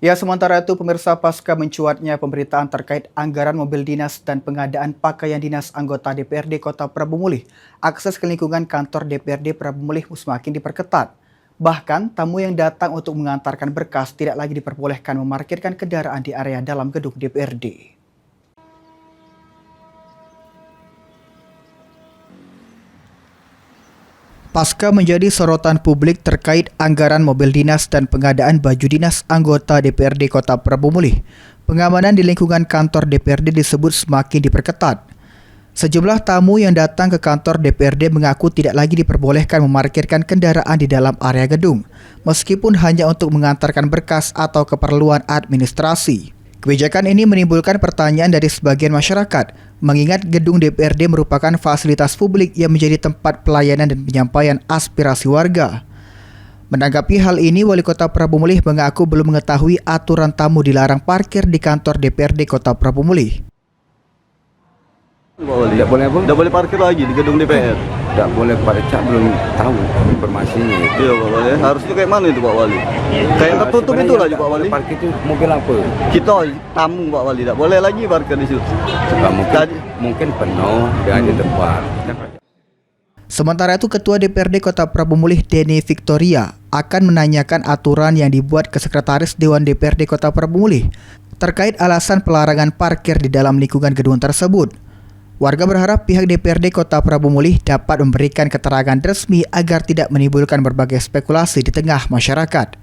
Ya, sementara itu pemirsa, pasca mencuatnya pemberitaan terkait anggaran mobil dinas dan pengadaan pakaian dinas anggota DPRD Kota Prabu Mulih, akses ke lingkungan kantor DPRD Prabu Mulih semakin diperketat. Bahkan, tamu yang datang untuk mengantarkan berkas tidak lagi diperbolehkan memarkirkan kendaraan di area dalam gedung DPRD. Pasca menjadi sorotan publik terkait anggaran mobil dinas dan pengadaan baju dinas anggota DPRD Kota Prabu Mulih, pengamanan di lingkungan kantor DPRD disebut semakin diperketat. Sejumlah tamu yang datang ke kantor DPRD mengaku tidak lagi diperbolehkan memarkirkan kendaraan di dalam area gedung, meskipun hanya untuk mengantarkan berkas atau keperluan administrasi. Kebijakan ini menimbulkan pertanyaan dari sebagian masyarakat, mengingat gedung DPRD merupakan fasilitas publik yang menjadi tempat pelayanan dan penyampaian aspirasi warga. Menanggapi hal ini, Wali Kota Prabu Mulih mengaku belum mengetahui aturan tamu dilarang parkir di kantor DPRD Kota Prabu Mulih. Tidak boleh apa? Tidak boleh parkir lagi di gedung DPR. Tidak boleh Pak Ecak, belum tahu informasinya itu. Iya Pak Wali, harusnya kayak mana itu Pak Wali? Kayak tertutup itu lah Pak Wali. Parkir itu mobil apa? Kita tamu Pak Wali, tidak boleh lagi parkir di situ. Mungkin penuh dan di tempat. Sementara itu, Ketua DPRD Kota Prabu Mulih Denny Victoria akan menanyakan aturan yang dibuat ke Sekretaris Dewan DPRD Kota Prabu Mulih terkait alasan pelarangan parkir di dalam lingkungan gedung tersebut. Warga berharap pihak DPRD Kota Prabu Mulih dapat memberikan keterangan resmi agar tidak menimbulkan berbagai spekulasi di tengah masyarakat.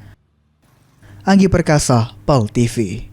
Anggi Perkasa, PAL TV.